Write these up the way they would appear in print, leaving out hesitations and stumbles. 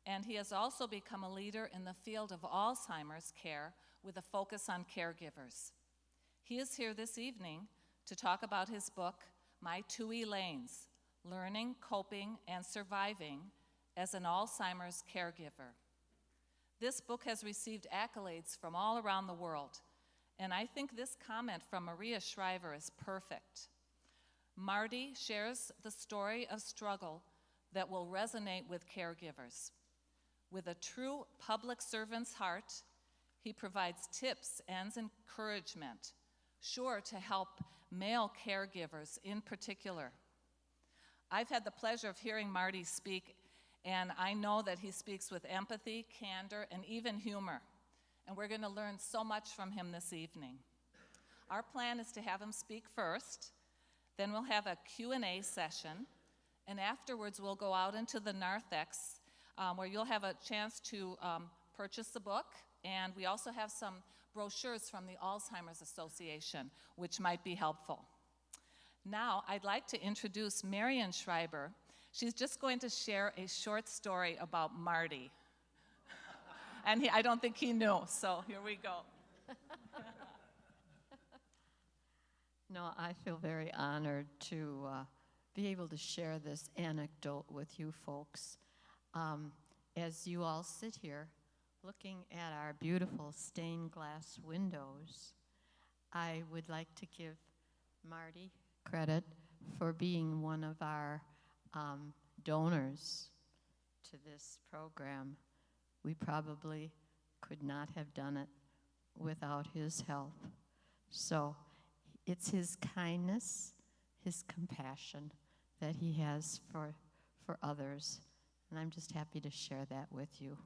and he has also become a leader in the field of Alzheimer's care with a focus on caregivers. He is here this evening to talk about his book, My Two Elaines, Learning, Coping, and Surviving as an Alzheimer's Caregiver. This book has received accolades from all around the world, and I think this comment from Maria Schreiber is perfect. Marty shares the story of struggle that will resonate with caregivers. With a true public servant's heart, he provides tips and encouragement, sure to help male caregivers in particular. I've had the pleasure of hearing Marty speak, and I know that he speaks with empathy, candor, and even humor. And we're going to learn so much from him this evening. Our plan is to have him speak first, then we'll have a Q&A session, and afterwards we'll go out into the narthex where you'll have a chance to purchase the book, and we also have some brochures from the Alzheimer's Association, which might be helpful. Now, I'd like to introduce Marion Schreiber. She's just going to share a short story about Marty. And I don't think he knew, so here we go. No, I feel very honored to be able to share this anecdote with you folks. As you all sit here looking at our beautiful stained glass windows, I would like to give Marty credit for being one of our donors to this program. We probably could not have done it without his help. So it's his kindness, his compassion that he has for others. And I'm just happy to share that with you.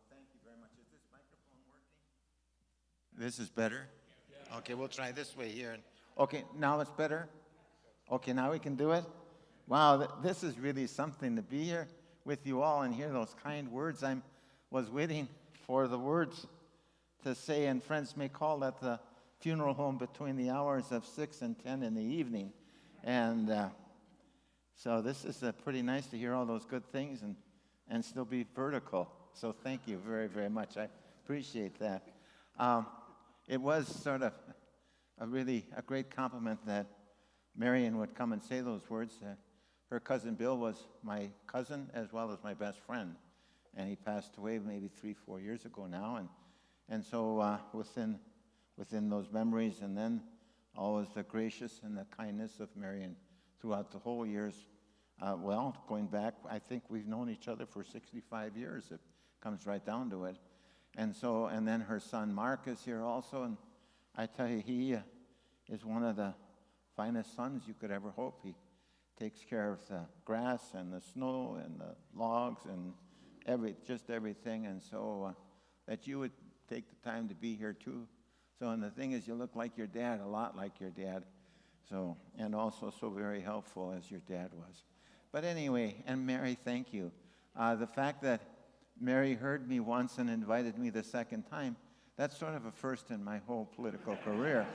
Thank you very much. Is this microphone working? This is better? Yeah. Okay, we'll try this way here. Okay, now it's better? Okay, now we can do it? Wow, this is really something to be here with you all and hear those kind words. I was waiting for the words to say, and friends may call at the funeral home between the hours of 6 and 10 in the evening. And so this is pretty nice to hear all those good things and still be vertical. So thank you very, very much. I appreciate that. It was sort of a great compliment that Marion would come and say those words. Her cousin Bill was my cousin as well as my best friend, and he passed away maybe 3-4 years ago now. And so within those memories, and then always the gracious and the kindness of Marion throughout the whole years. Going back, I think we've known each other for 65 years. It comes right down to it. And then her son Mark is here also, and I tell you, he is one of the finest sons you could ever hope. He takes care of the grass and the snow and the logs and just everything, and so that you would take the time to be here too. So, and the thing is, you look like your dad, a lot like your dad, so, and also so very helpful as your dad was. But anyway, and Mary, thank you. The fact that Mary heard me once and invited me the second time, that's sort of a first in my whole political career.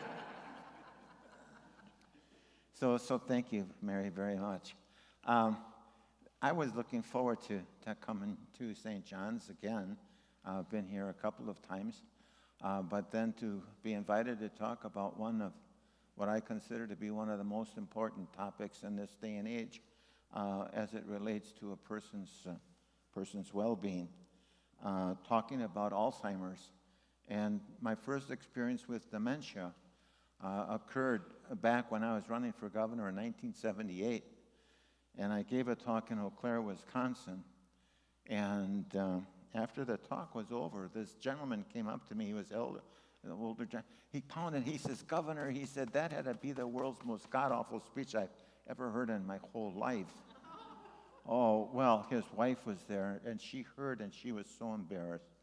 So thank you, Mary, very much. I was looking forward to coming to St. John's again. I've been here a couple of times. But then to be invited to talk about one of what I consider to be one of the most important topics in this day and age as it relates to a person's well-being, talking about Alzheimer's. And my first experience with dementia occurred back when I was running for governor in 1978. And I gave a talk in Eau Claire, Wisconsin. And after the talk was over, this gentleman came up to me. He was older. He pounded. He says, "Governor," he said, "that had to be the world's most god-awful speech I've ever heard in my whole life." Oh, well, his wife was there, and she heard, and she was so embarrassed.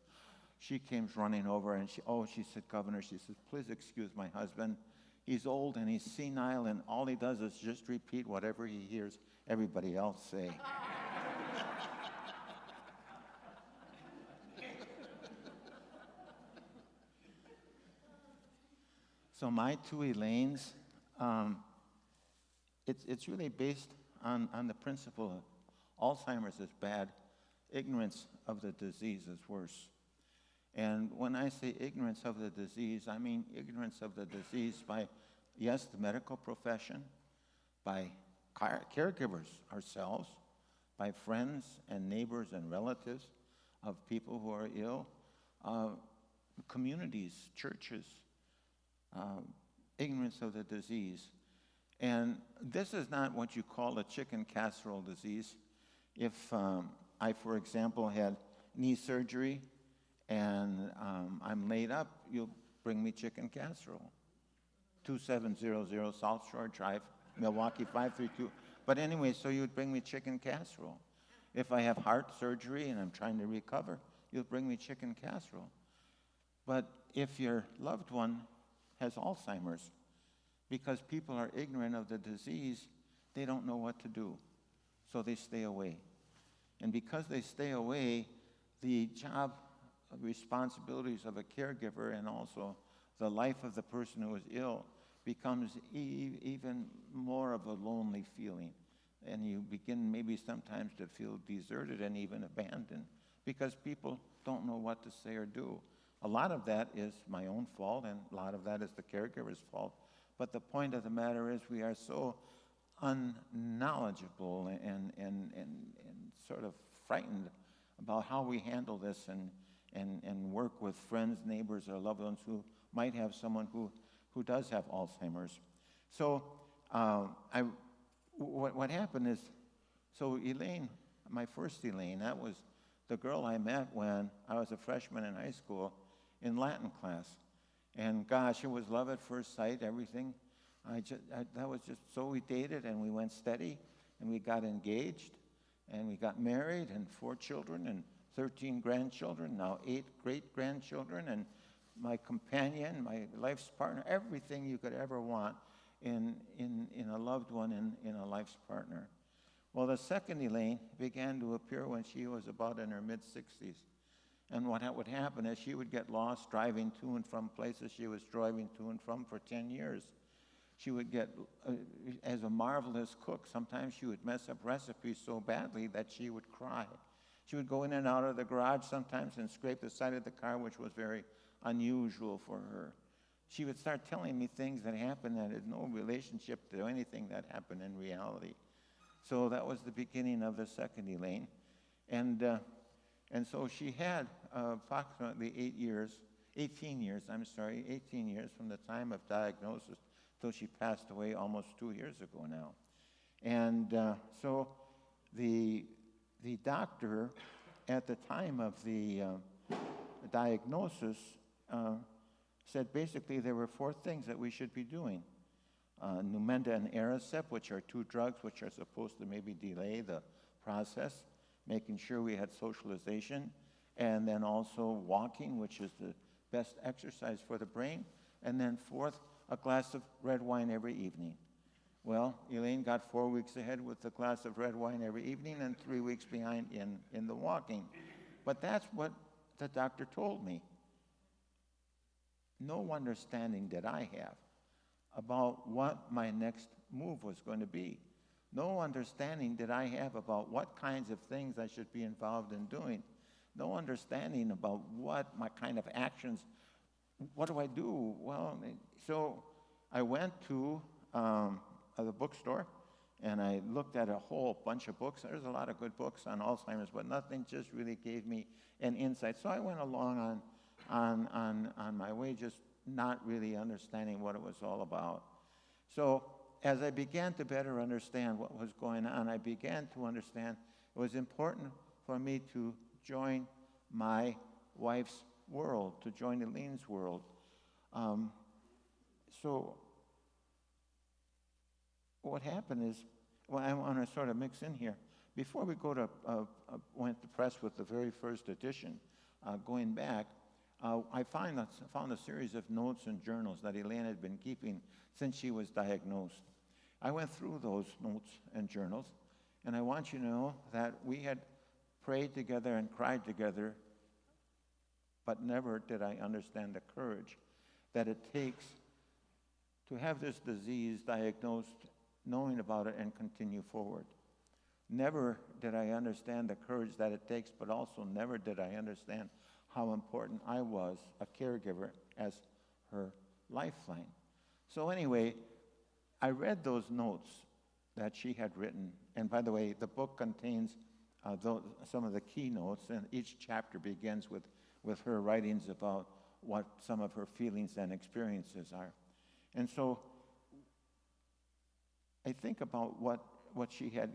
She came running over, and she said, "Governor," she says, "please excuse my husband. He's old, and he's senile, and all he does is just repeat whatever he hears everybody else say." So my two Elaines, it's really based on the principle of Alzheimer's is bad, ignorance of the disease is worse. And when I say ignorance of the disease, I mean ignorance of the disease by, yes, the medical profession, by caregivers ourselves, by friends and neighbors and relatives of people who are ill, communities, churches, ignorance of the disease. And this is not what you call a chicken casserole disease. If I, for example, had knee surgery and I'm laid up, you'll bring me chicken casserole. 2700 South Shore Drive, Milwaukee 532. But anyway, so you'd bring me chicken casserole. If I have heart surgery and I'm trying to recover, you'll bring me chicken casserole. But if your loved one has Alzheimer's, because people are ignorant of the disease, they don't know what to do. So they stay away. And because they stay away, the job responsibilities of a caregiver and also the life of the person who is ill becomes even more of a lonely feeling. And you begin maybe sometimes to feel deserted and even abandoned because people don't know what to say or do. A lot of that is my own fault, and a lot of that is the caregiver's fault. But the point of the matter is we are so unknowledgeable and sort of frightened about how we handle this and work with friends, neighbors, or loved ones who might have someone who does have Alzheimer's. So what happened is, so Elaine, my first Elaine, that was the girl I met when I was a freshman in high school in Latin class. And gosh, it was love at first sight, everything. That was just, so we dated and we went steady and we got engaged and we got married and 4 children and 13 grandchildren, now 8 great-grandchildren, and my companion, my life's partner, everything you could ever want in a loved one, in a life's partner. Well, the second Elaine began to appear when she was about in her mid-60s. And what would happen is she would get lost driving to and from places she was driving to and from for 10 years. She would get, as a marvelous cook, sometimes she would mess up recipes so badly that she would cry. She would go in and out of the garage sometimes and scrape the side of the car, which was very unusual for her. She would start telling me things that happened that had no relationship to anything that happened in reality. So that was the beginning of the second Elaine. And so she had approximately 18 years from the time of diagnosis till she passed away almost 2 years ago now. And so the doctor at the time of the diagnosis said basically there were 4 things that we should be doing. Numenda and Aricept, which are 2 drugs which are supposed to maybe delay the process, making sure we had socialization, and then also walking, which is the best exercise for the brain, and then 4th, a glass of red wine every evening. Well, Elaine got 4 weeks ahead with a glass of red wine every evening and 3 weeks behind in the walking. But that's what the doctor told me. No understanding did I have about what my next move was going to be. No understanding did I have about what kinds of things I should be involved in doing. No understanding about what my kind of actions, what do I do? Well, so I went to the bookstore and I looked at a whole bunch of books. There's a lot of good books on Alzheimer's, but nothing just really gave me an insight. So I went along on my way, just not really understanding what it was all about. So as I began to better understand what was going on, I began to understand it was important for me to join my wife's world, to join Elaine's world. So what happened is, well, I want to sort of mix in here. Before we go to went to press with the very first edition, going back, I found a series of notes and journals that Elaine had been keeping since she was diagnosed. I went through those notes and journals, and I want you to know that we had prayed together and cried together, but never did I understand the courage that it takes to have this disease diagnosed, knowing about it, and continue forward. Never did I understand the courage that it takes, but also never did I understand how important I was, a caregiver, as her lifeline. So anyway, I read those notes that she had written. And by the way, the book contains some of the key notes, and each chapter begins with her writings about what some of her feelings and experiences are. And so I think about what she had.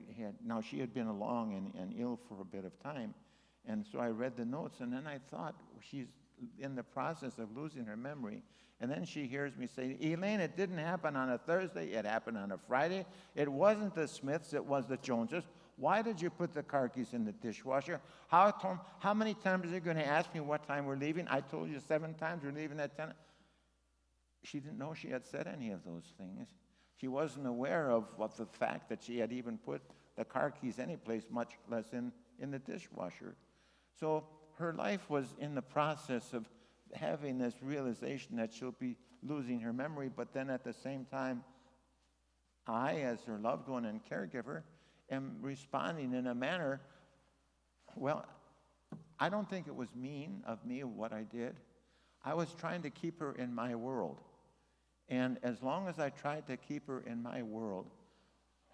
Now, she had been along and ill for a bit of time, and so I read the notes, and then I thought, she's in the process of losing her memory. And then she hears me say, Elaine, it didn't happen on a Thursday, it happened on a Friday. It wasn't the Smiths, it was the Joneses. Why did you put the car keys in the dishwasher? How many times are you going to ask me what time we're leaving? I told you 7 times we're leaving at 10. She didn't know she had said any of those things. She wasn't aware of the fact that she had even put the car keys anyplace, much less in the dishwasher. So her life was in the process of having this realization that she'll be losing her memory, but then at the same time, I, as her loved one and caregiver, am responding in a manner, well, I don't think it was mean of me what I did. I was trying to keep her in my world. And as long as I tried to keep her in my world,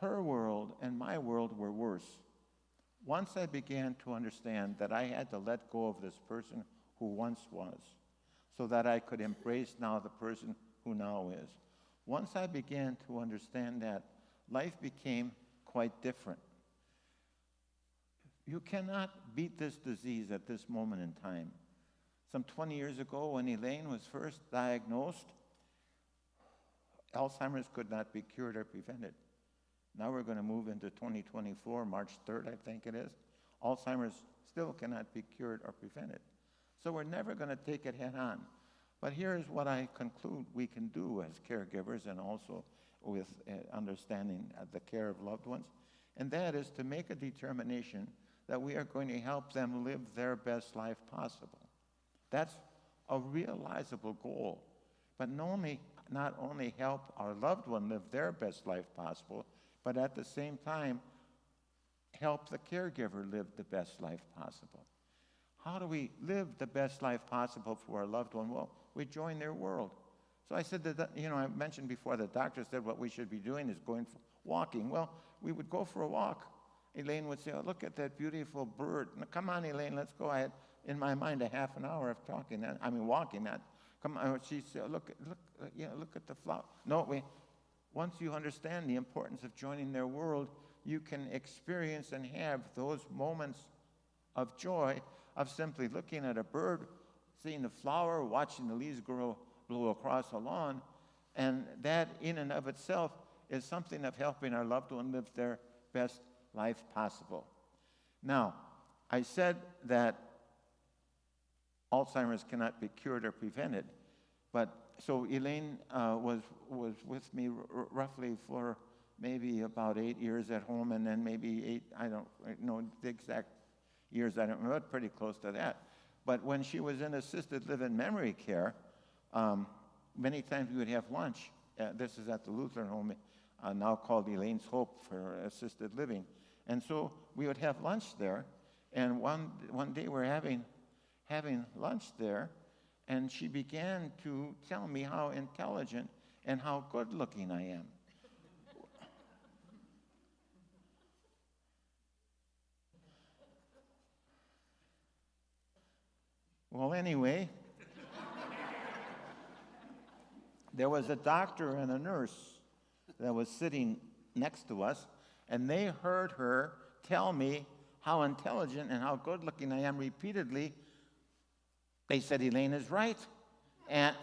her world and my world were worse. Once I began to understand that I had to let go of this person who once was, so that I could embrace now the person who now is. Once I began to understand that, life became quite different. You cannot beat this disease at this moment in time. Some 20 years ago, when Elaine was first diagnosed, Alzheimer's could not be cured or prevented. Now we're going to move into 2024, March 3rd, I think it is. Alzheimer's still cannot be cured or prevented. So we're never going to take it head on. But here's what I conclude we can do as caregivers, and also with understanding the care of loved ones, and that is to make a determination that we are going to help them live their best life possible. That's a realizable goal. But not only help our loved one live their best life possible, but at the same time, help the caregiver live the best life possible. How do we live the best life possible for our loved one? Well, we join their world. So I said that, I mentioned before, the doctor said what we should be doing is going for walking. Well, we would go for a walk. Elaine would say, oh, look at that beautiful bird. Now, come on, Elaine, let's go. I had, in my mind, a half an hour of walking that. Come on, she'd say, look at the flower. No, once you understand the importance of joining their world, you can experience and have those moments of joy of simply looking at a bird, seeing the flower, watching the leaves blow across a lawn, and that in and of itself is something of helping our loved one live their best life possible. Now, I said that Alzheimer's cannot be cured or prevented, but so Elaine was with me roughly for maybe about 8 years at home, and then maybe 8, I don't know the exact years, I don't remember, but pretty close to that. But when she was in assisted living memory care, many times we would have lunch. This is at the Lutheran home, now called Elaine's Hope for assisted living. And so we would have lunch there, and one day we were having lunch there, and she began to tell me how intelligent and how good-looking I am. Well, anyway, there was a doctor and a nurse that was sitting next to us, and they heard her tell me how intelligent and how good-looking I am repeatedly. They said, Elaine is right. And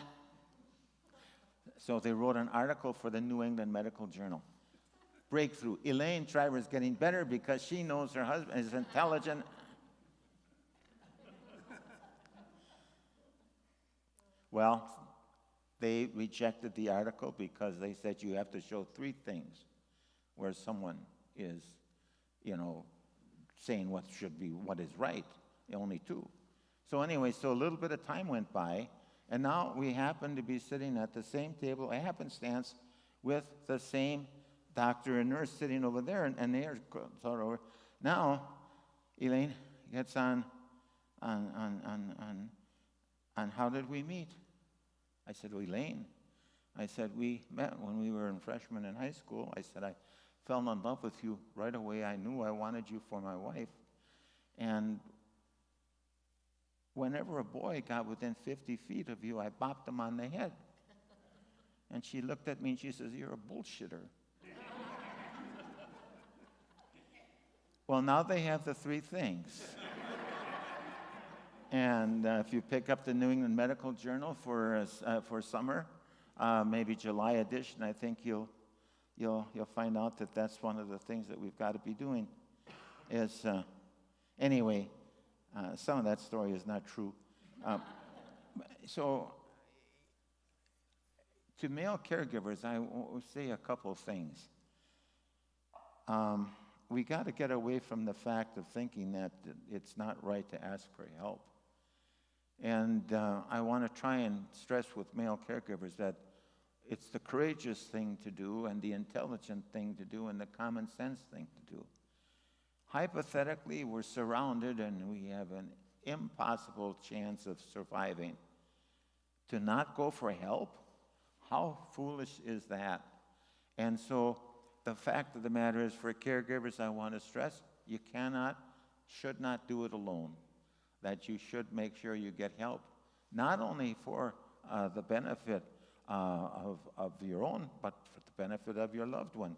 so they wrote an article for the New England Medical Journal. Breakthrough. Elaine Schreiber is getting better because she knows her husband is intelligent. Well, they rejected the article because they said you have to show 3 things where someone is, saying what should be, what is right. Only 2. So anyway, so a little bit of time went by, And now we happen to be sitting at the same table, a happenstance, with the same doctor and nurse sitting over there, and they are sort of over. Now, Elaine gets on how did we meet? I said, well, Elaine, I said, we met when we were freshmen in high school. I said, I fell in love with you right away. I knew I wanted you for my wife. And whenever a boy got within 50 feet of you, I bopped him on the head. And she looked at me and she says, you're a bullshitter. Well, now they have the three things. And if you pick up the New England Medical Journal for summer, maybe July edition, I think you'll find out that that's one of the things that we've got to be doing. Anyway, some of that story is not true. So, to male caregivers, I will say a couple of things. We got to get away from the fact of thinking that it's not right to ask for help. And I want to try and stress with male caregivers that it's the courageous thing to do and the intelligent thing to do and the common sense thing to do. Hypothetically, we're surrounded and we have an impossible chance of surviving. To not go for help, how foolish is that? And so the fact of the matter is, for caregivers, I want to stress, you should not do it alone. That you should make sure you get help, not only for the benefit of your own, but for the benefit of your loved one.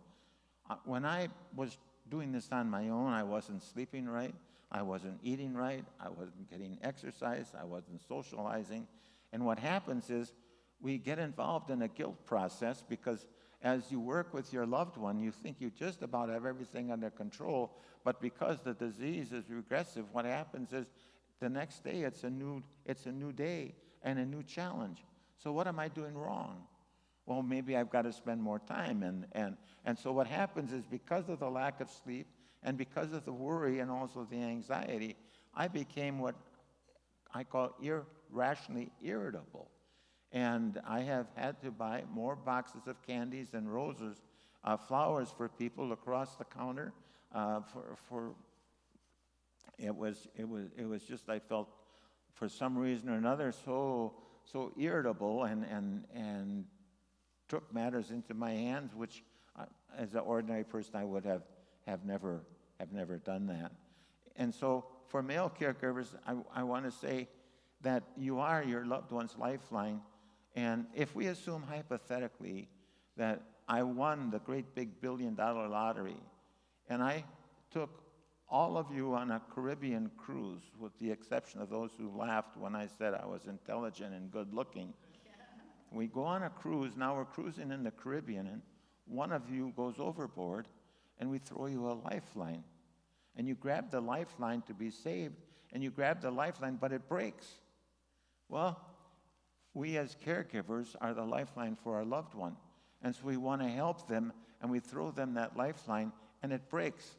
When I was doing this on my own, I wasn't sleeping right, I wasn't eating right, I wasn't getting exercise, I wasn't socializing. And what happens is we get involved in a guilt process because as you work with your loved one, you think you just about have everything under control, but because the disease is regressive, what happens is the next day it's a new day and a new challenge. So what am I doing wrong? Well, maybe I've got to spend more time. And so what happens is, because of the lack of sleep and because of the worry and also the anxiety, I became what I call irrationally irritable. And I have had to buy more boxes of candies and roses, flowers for people across the counter. It was just, I felt for some reason or another so irritable and took matters into my hands, which as an ordinary person I would have never done that. And so for male caregivers, I want to say that you are your loved one's lifeline. And if we assume hypothetically that I won the great big $1 billion lottery and I took all of you on a Caribbean cruise, with the exception of those who laughed when I said I was intelligent and good looking. We go on a cruise, now we're cruising in the Caribbean, and one of you goes overboard and we throw you a lifeline. And you grab the lifeline to be saved, and you grab the lifeline, but it breaks. Well, we as caregivers are the lifeline for our loved one. And so we want to help them, and we throw them that lifeline, and it breaks.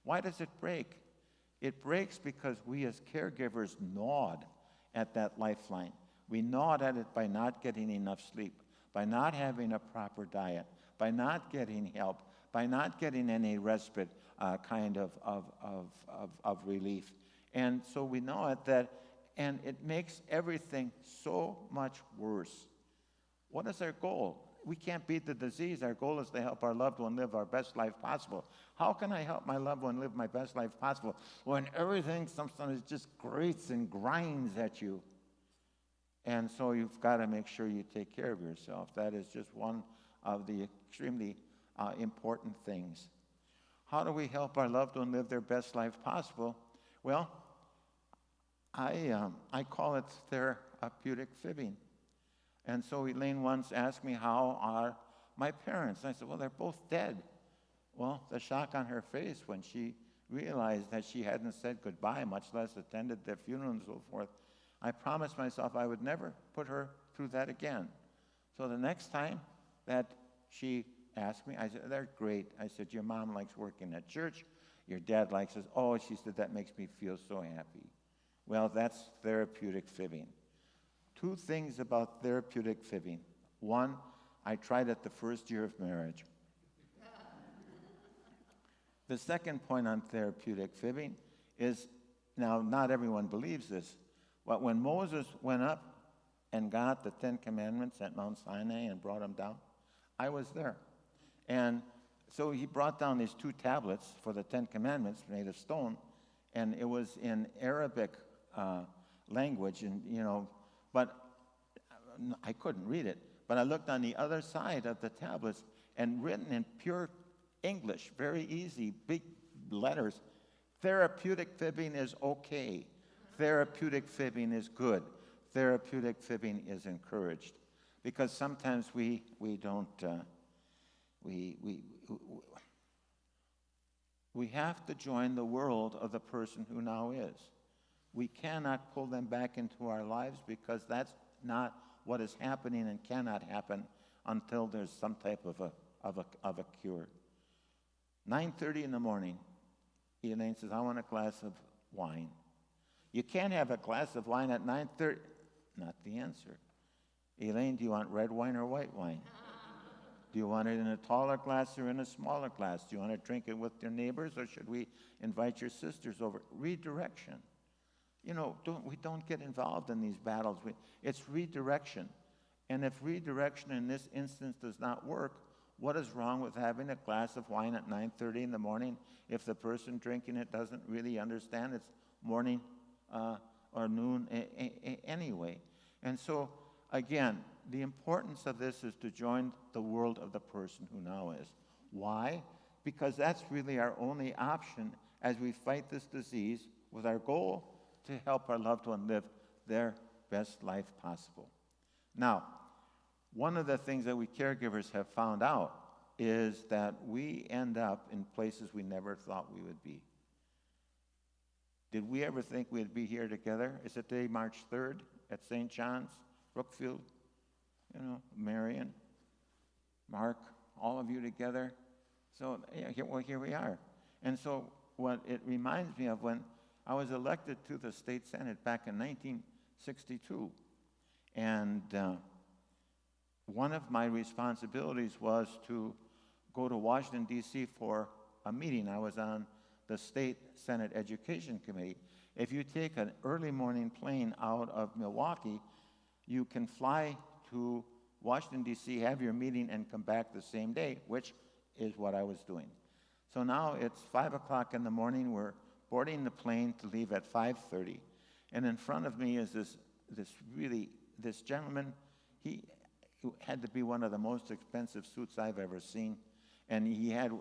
Why does it break? It breaks because we as caregivers gnawed at that lifeline. We gnawed at it by not getting enough sleep, by not having a proper diet, by not getting help, by not getting any respite kind of relief. And so we know it that, and it makes everything so much worse. What is our goal? We can't beat the disease. Our goal is to help our loved one live our best life possible. How can I help my loved one live my best life possible when everything sometimes just grates and grinds at you? And so you've got to make sure you take care of yourself. That is just one of the extremely important things. How do we help our loved one live their best life possible? Well, I call it therapeutic fibbing. And so Elaine once asked me, how are my parents? I said, well, they're both dead. Well, the shock on her face when she realized that she hadn't said goodbye, much less attended their funeral and so forth, I promised myself I would never put her through that again. So the next time that she asked me, I said, they're great. I said, your mom likes working at church. Your dad likes us. Oh, she said, that makes me feel so happy. Well, that's therapeutic fibbing. 2 things about therapeutic fibbing. 1, I tried it the first year of marriage. The second point on therapeutic fibbing is, now not everyone believes this, but when Moses went up and got the 10 Commandments at Mount Sinai and brought them down, I was there. And so he brought down these 2 tablets for the 10 Commandments made of stone, and it was in Arabic language, and but I couldn't read it. But I looked on the other side of the tablets, and written in pure English, very easy, big letters, therapeutic fibbing is okay. Therapeutic fibbing is good. Therapeutic fibbing is encouraged. Because sometimes we don't, we have to join the world of the person who now is. We cannot pull them back into our lives because that's not what is happening and cannot happen until there's some type of a cure. 9:30 in the morning, Elaine says, I want a glass of wine. You can't have a glass of wine at 9:30. Not the answer. Elaine, do you want red wine or white wine? Do you want it in a taller glass or in a smaller glass? Do you want to drink it with your neighbors, or should we invite your sisters over? Redirection. We don't get involved in these battles. It's redirection. And if redirection in this instance does not work, what is wrong with having a glass of wine at 9:30 in the morning if the person drinking it doesn't really understand it's morning or noon anyway? And so, again, the importance of this is to join the world of the person who now is. Why? Because that's really our only option as we fight this disease with our goal to help our loved one live their best life possible. Now, one of the things that we caregivers have found out is that we end up in places we never thought we would be. Did we ever think we'd be here together? Is it today March 3rd at St. John's, Brookfield? Marion, Mark, all of you together. So here we are. And so what it reminds me of when I was elected to the state senate back in 1962. And one of my responsibilities was to go to Washington, D.C. for a meeting. I was on the state senate education committee. If you take an early morning plane out of Milwaukee, you can fly to Washington, D.C., have your meeting, and come back the same day, which is what I was doing. So now it's 5 o'clock in the morning. We're boarding the plane to leave at 5:30. And in front of me is this gentleman. He had to be one of the most expensive suits I've ever seen. And he had,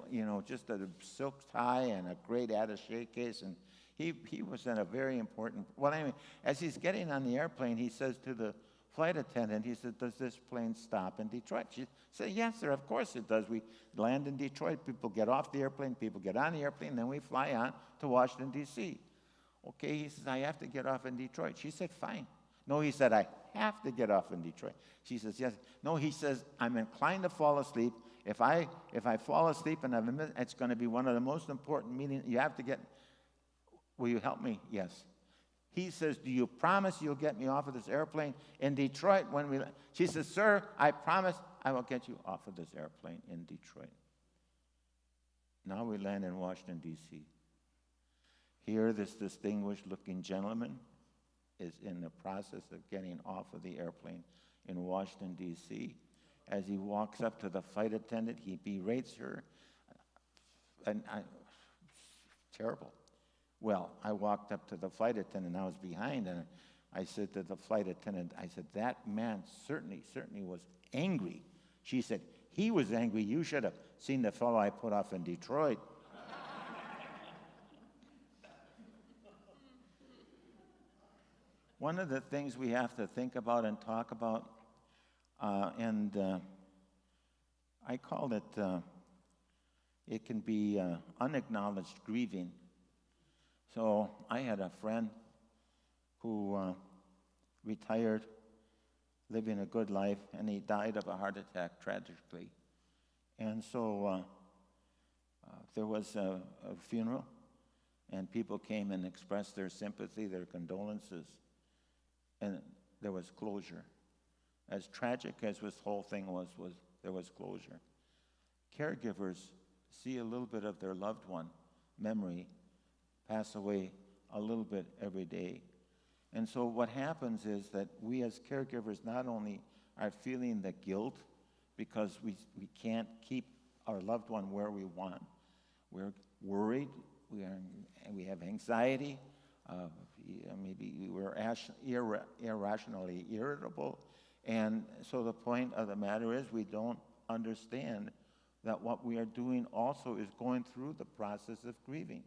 just a silk tie and a great attaché case. And he was in a very important, well, anyway, as he's getting on the airplane, he says to the flight attendant, he said, does this plane stop in Detroit? She said, yes, sir, of course it does. We land in Detroit, people get off the airplane, people get on the airplane, then we fly on to Washington, D.C. Okay, he says, I have to get off in Detroit. She said, fine. No, he said, I have to get off in Detroit. She says, yes. No, he says, I'm inclined to fall asleep. If I fall asleep and it's going to be one of the most important meetings, you have to get, will you help me? Yes. He says, do you promise you'll get me off of this airplane in Detroit when we... She says, sir, I promise I will get you off of this airplane in Detroit. Now we land in Washington, D.C. Here, this distinguished-looking gentleman is in the process of getting off of the airplane in Washington, D.C. As he walks up to the flight attendant, he berates her. Terrible. Well, I walked up to the flight attendant. I was behind, and I said to the flight attendant, I said, that man certainly was angry. She said, he was angry. You should have seen the fellow I put off in Detroit. One of the things we have to think about and talk about, and I call it, it can be unacknowledged grieving. So I had a friend who retired, living a good life, and he died of a heart attack tragically. And so there was a funeral, and people came and expressed their sympathy, their condolences. And there was closure. As tragic as this whole thing was there was closure. Caregivers see a little bit of their loved one memory pass away a little bit every day. And so what happens is that we as caregivers not only are feeling the guilt because we can't keep our loved one where we want. We're worried, we have anxiety, maybe we're irrationally irritable. And so the point of the matter is we don't understand that what we are doing also is going through the process of grieving.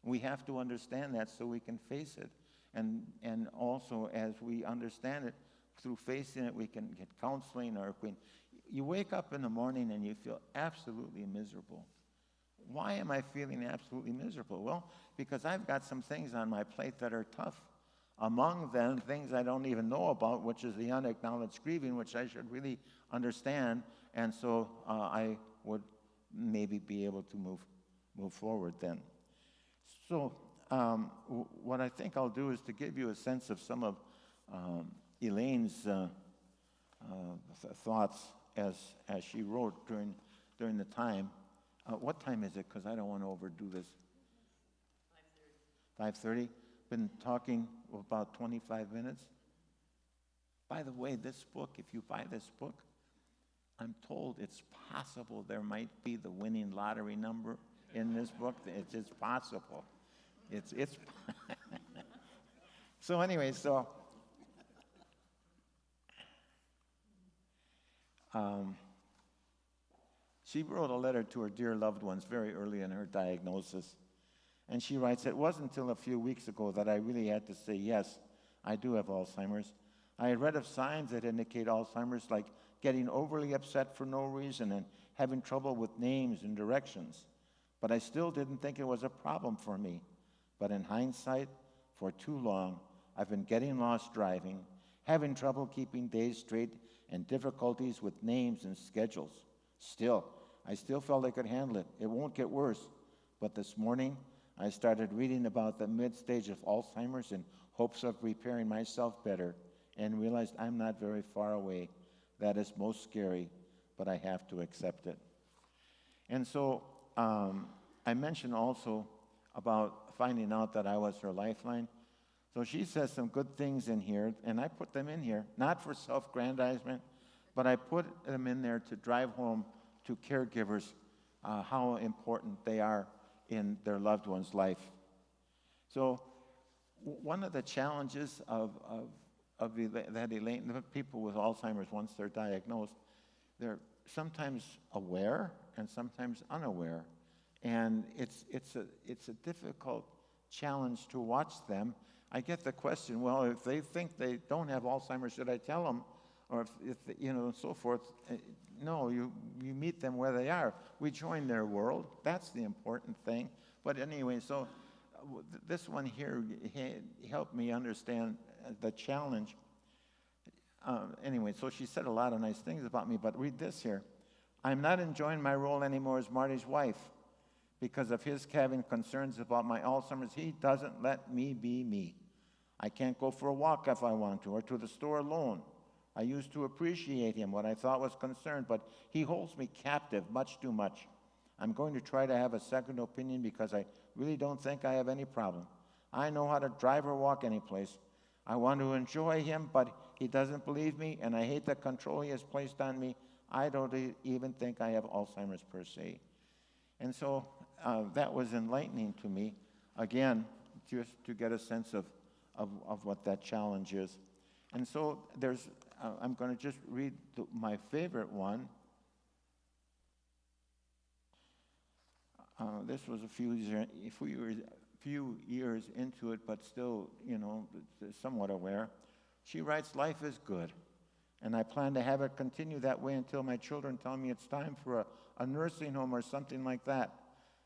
We have to understand that so we can face it. And also as we understand it, through facing it, we can get counseling, or you wake up in the morning and you feel absolutely miserable. Why am I feeling absolutely miserable? Well, because I've got some things on my plate that are tough. Among them, things I don't even know about, which is the unacknowledged grieving, which I should really understand, and so I would maybe be able to move forward then. So what I think I'll do is to give you a sense of some of Elaine's thoughts as she wrote during the time. What time is it? Because I don't want to overdo this. 5:30. Been talking about 25 minutes. By the way, this book, if you buy this book, I'm told it's possible there might be the winning lottery number in this book. It's possible. It's so anyway, she wrote a letter to her dear loved ones very early in her diagnosis. And she writes, "It wasn't until a few weeks ago that I really had to say, yes, I do have Alzheimer's. I had read of signs that indicate Alzheimer's, like getting overly upset for no reason and having trouble with names and directions. But I still didn't think it was a problem for me. But in hindsight, for too long, I've been getting lost driving, having trouble keeping days straight, and difficulties with names and schedules. Still, I still felt I could handle it. It won't get worse. But this morning, I started reading about the mid-stage of Alzheimer's in hopes of preparing myself better and realized I'm not very far away. That is most scary, but I have to accept it." And so I mentioned also about finding out that I was her lifeline. So she says some good things in here, and I put them in here, not for self-grandizement, but I put them in there to drive home to caregivers how important they are in their loved one's life. So one of the challenges that Elaine, the people with Alzheimer's, once they're diagnosed, they're sometimes aware and sometimes unaware. And it's a difficult challenge to watch them. I get the question, well, if they think they don't have Alzheimer's, should I tell them? Or if and so forth. No, you meet them where they are. We join their world. That's the important thing. But anyway, so this one here helped me understand the challenge. Anyway, so she said a lot of nice things about me, but read this here. "I'm not enjoying my role anymore as Marty's wife. Because of his having concerns about my Alzheimer's, he doesn't let me be me. I can't go for a walk if I want to, or to the store alone. I used to appreciate him, what I thought was concerned, but he holds me captive much too much. I'm going to try to have a second opinion because I really don't think I have any problem. I know how to drive or walk any place. I want to enjoy him, but he doesn't believe me, and I hate the control he has placed on me. I don't even think I have Alzheimer's per se." And so that was enlightening to me, again, just to get a sense of what that challenge is. And so I'm going to just read my favorite one. This was a few years into it, but still, somewhat aware. She writes, "Life is good, and I plan to have it continue that way until my children tell me it's time for a nursing home or something like that.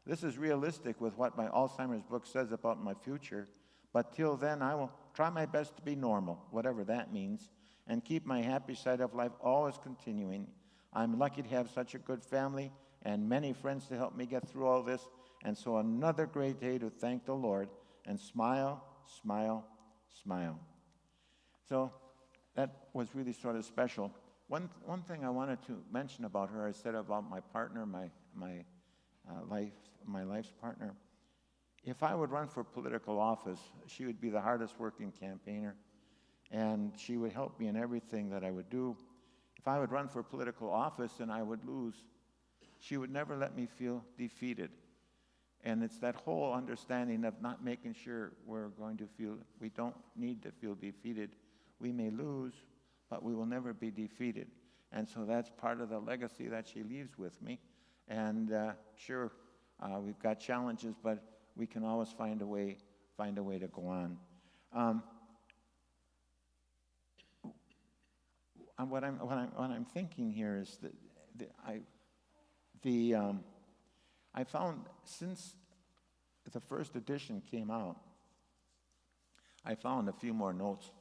This is realistic with what my Alzheimer's book says about my future, but till then I will try my best to be normal, whatever that means, and keep my happy side of life always continuing. I'm lucky to have such a good family and many friends to help me get through all this, and so another great day to thank the Lord and smile, smile, smile." So that was really sort of special. One thing I wanted to mention about her, I said about my partner, my life's partner. If I would run for political office, she would be the hardest working campaigner, and she would help me in everything that I would do. If I would run for political office and I would lose, she would never let me feel defeated. And it's that whole understanding of not making sure we don't need to feel defeated. We may lose, but we will never be defeated. And so that's part of the legacy that she leaves with me. And sure, we've got challenges, but we can always find a way to go on. What I'm thinking here is that I found since the first edition came out, I found a few more notes.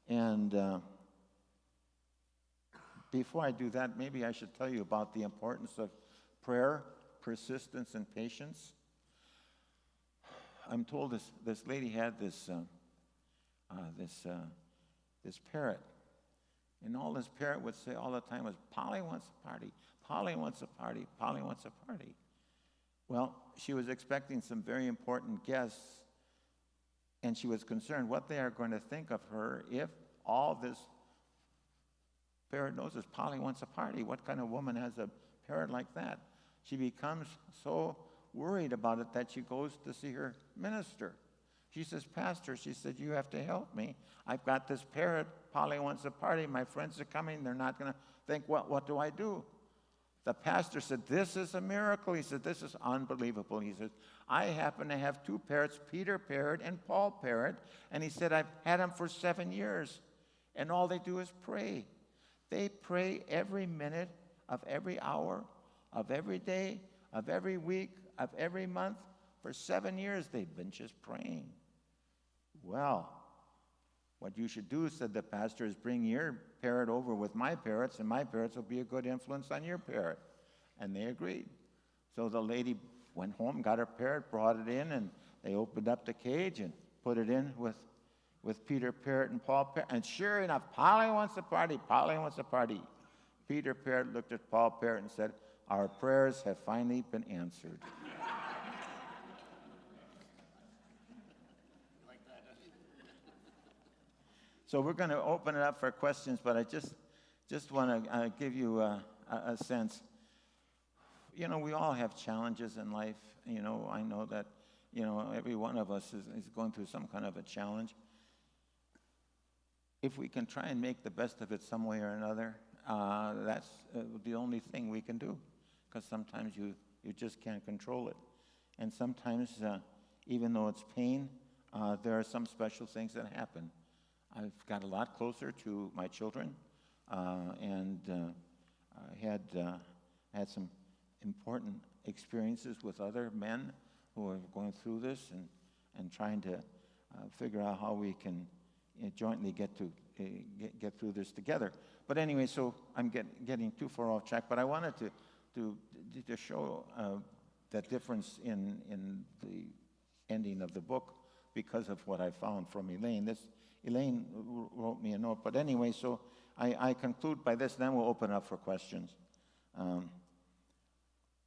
And before I do that, maybe I should tell you about the importance of prayer, persistence, and patience. I'm told this lady had this parrot, and all this parrot would say all the time was, "Polly wants a party, Polly wants a party, Polly wants a party." Well, she was expecting some very important guests, and she was concerned what they are going to think of her if all this parrot knows is Polly wants a party. What kind of woman has a parrot like that? She becomes so worried about it that she goes to see her minister. She says, "Pastor," she said, "you have to help me. I've got this parrot. Polly wants a party. My friends are coming. They're not going to think, what do I do?" The pastor said, "This is a miracle." He said, "This is unbelievable." He said, "I happen to have two parrots, Peter Parrot and Paul Parrot." And he said, "I've had them for 7 years. And all they do is pray. They pray every minute of every hour, of every day, of every week, of every month. For 7 years, they've been just praying." "Well, what you should do," said the pastor, "is bring your parrot over with my parrots, and my parrots will be a good influence on your parrot." And they agreed. So the lady went home, got her parrot, brought it in, and they opened up the cage and put it in with Peter Parrot and Paul Parrot. And sure enough, Polly wants a party, Polly wants a party. Peter Parrot looked at Paul Parrot and said, "Our prayers have finally been answered." So we're going to open it up for questions, but I just want to give you a sense. You know, we all have challenges in life. You know, I know that, you know, every one of us is going through some kind of a challenge. If we can try and make the best of it some way or another, that's the only thing we can do, because sometimes you just can't control it. And sometimes, even though it's pain, there are some special things that happen. I've got a lot closer to my children, and had some important experiences with other men who are going through this and trying to figure out how we can jointly get through this together. But anyway, so I'm getting too far off track. But I wanted to show that difference in the ending of the book because of what I found from Elaine. Elaine wrote me a note. But anyway, so I conclude by this, then we'll open up for questions.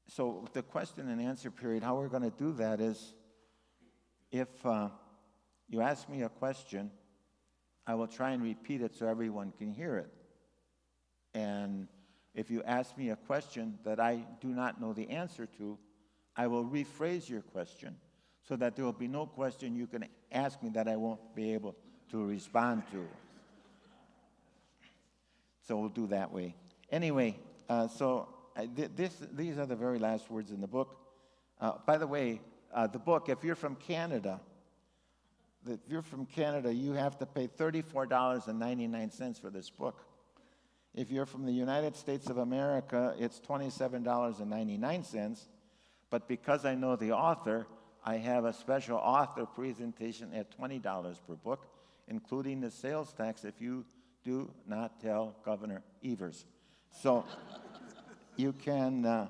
So the question and answer period, how we're going to do that is, if you ask me a question, I will try and repeat it so everyone can hear it. And if you ask me a question that I do not know the answer to, I will rephrase your question so that there will be no question you can ask me that I won't be able to respond to. So we'll do that way. Anyway, these are the very last words in the book. By the way, the book, if you're from Canada, you have to pay $34.99 for this book. If you're from the United States of America, it's $27.99. But because I know the author, I have a special author presentation at $20 per book, including the sales tax if you do not tell Governor Evers. So you can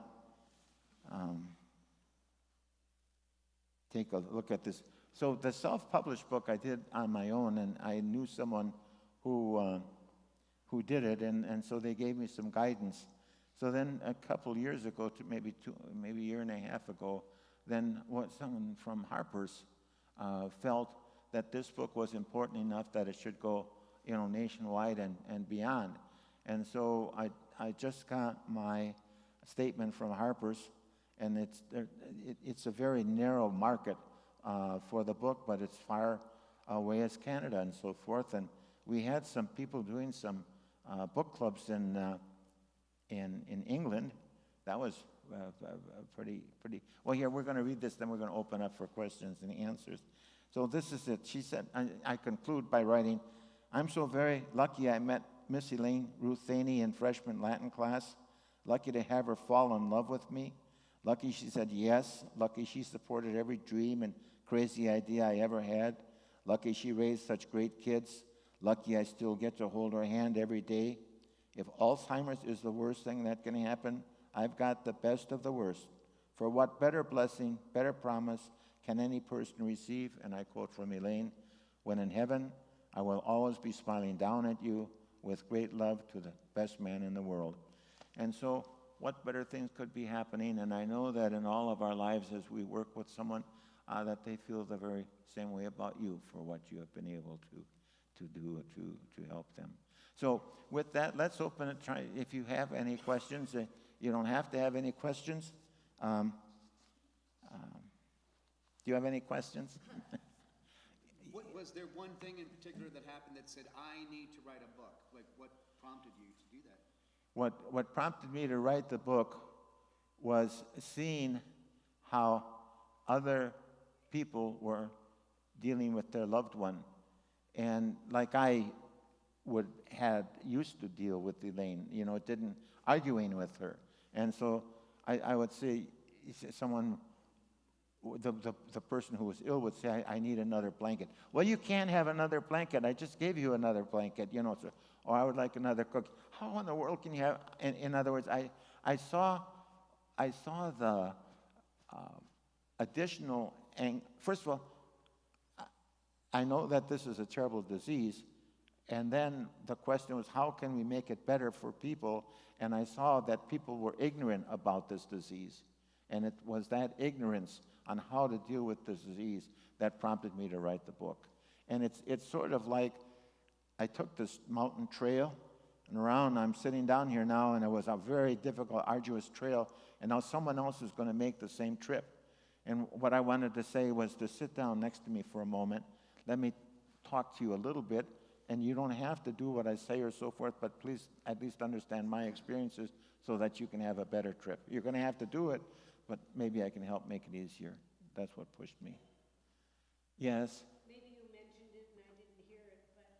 take a look at this. So the self-published book I did on my own, and I knew someone who who did it, and so they gave me some guidance. So then a couple years ago, to maybe a year and a half ago, then someone from Harper's felt that this book was important enough that it should go, nationwide and beyond. And so I just got my statement from Harper's, and it's a very narrow market for the book, but it's far away as Canada and so forth. And we had some people doing some book clubs in England. That was pretty. Well, here, we're going to read this, then we're going to open up for questions and answers. So this is it. She said, I conclude by writing, I'm so very lucky I met Miss Elaine Ruthaney in freshman Latin class. Lucky to have her fall in love with me. Lucky she said yes. Lucky she supported every dream and crazy idea I ever had. Lucky she raised such great kids. Lucky I still get to hold her hand every day. If Alzheimer's is the worst thing that can happen, I've got the best of the worst. For what better blessing, better promise can any person receive? And I quote from Elaine, when in heaven, I will always be smiling down at you with great love to the best man in the world. And so what better things could be happening? And I know that in all of our lives as we work with someone, that they feel the very same way about you for what you have been able to do to help them. So with that, let's open it. Try if you have any questions. You don't have to have any questions. Do you have any questions? Was there one thing in particular that happened that said, I need to write a book? Like, what prompted you to do that? What prompted me to write the book was seeing how other people were dealing with their loved one. And like I used to deal with Elaine, arguing with her. And so I would say, someone, the person who was ill would say, I need another blanket. Well, you can't have another blanket. I just gave you another blanket, so, or I would like another cookie. How in the world can you have, in other words, I saw the additional, first of all, I know that this is a terrible disease, and then the question was, how can we make it better for people? And I saw that people were ignorant about this disease, and it was that ignorance on how to deal with this disease that prompted me to write the book. And it's sort of like I took this mountain trail, and I'm sitting down here now, and it was a very difficult, arduous trail, and now someone else is going to make the same trip. And what I wanted to say was to sit down next to me for a moment. Let me talk to you a little bit, and you don't have to do what I say or so forth, but please at least understand my experiences so that you can have a better trip. You're going to have to do it, but maybe I can help make it easier. That's what pushed me. Yes? Maybe you mentioned it and I didn't hear it, but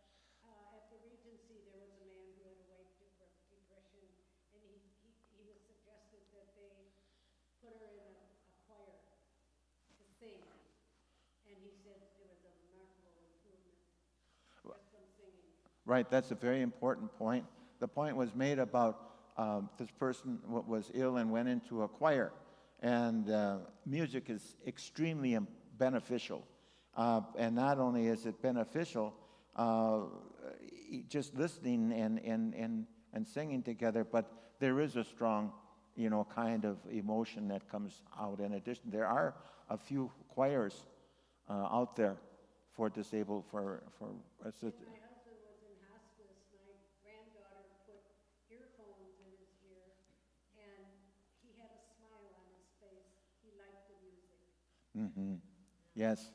at the Regency there was a man who had a wife depression, and he was suggested that they put her in a choir to sing, and he said there was a remarkable improvement just from singing. Right, that's a very important point. The point was made about this person was ill and went into a choir. And music is extremely beneficial. And not only is it beneficial, just listening and singing together, but there is a strong, kind of emotion that comes out. In addition, there are a few choirs out there for disabled, for assisted. My husband was in hospice. My granddaughter put earphones in his ear, and he had a smile on his face. He liked the music. Mm-hmm. Yes.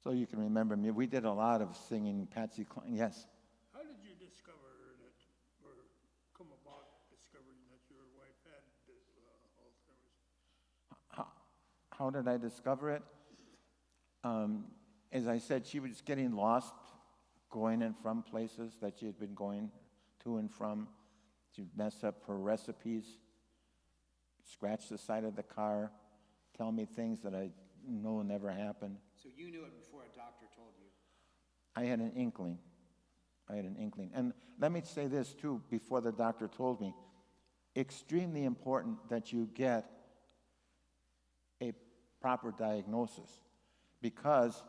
So you can remember me. We did a lot of singing, Patsy Cline. Yes. How did you discover that, or come about discovering that your wife had Alzheimer's? How did I discover it? As I said, she was getting lost going in from places that she had been going to and from. She'd mess up her recipes, scratch the side of the car, tell me things that I know never happened. So you knew it before a doctor told you? I had an inkling. And let me say this, too, before the doctor told me. Extremely important that you get a proper diagnosis, because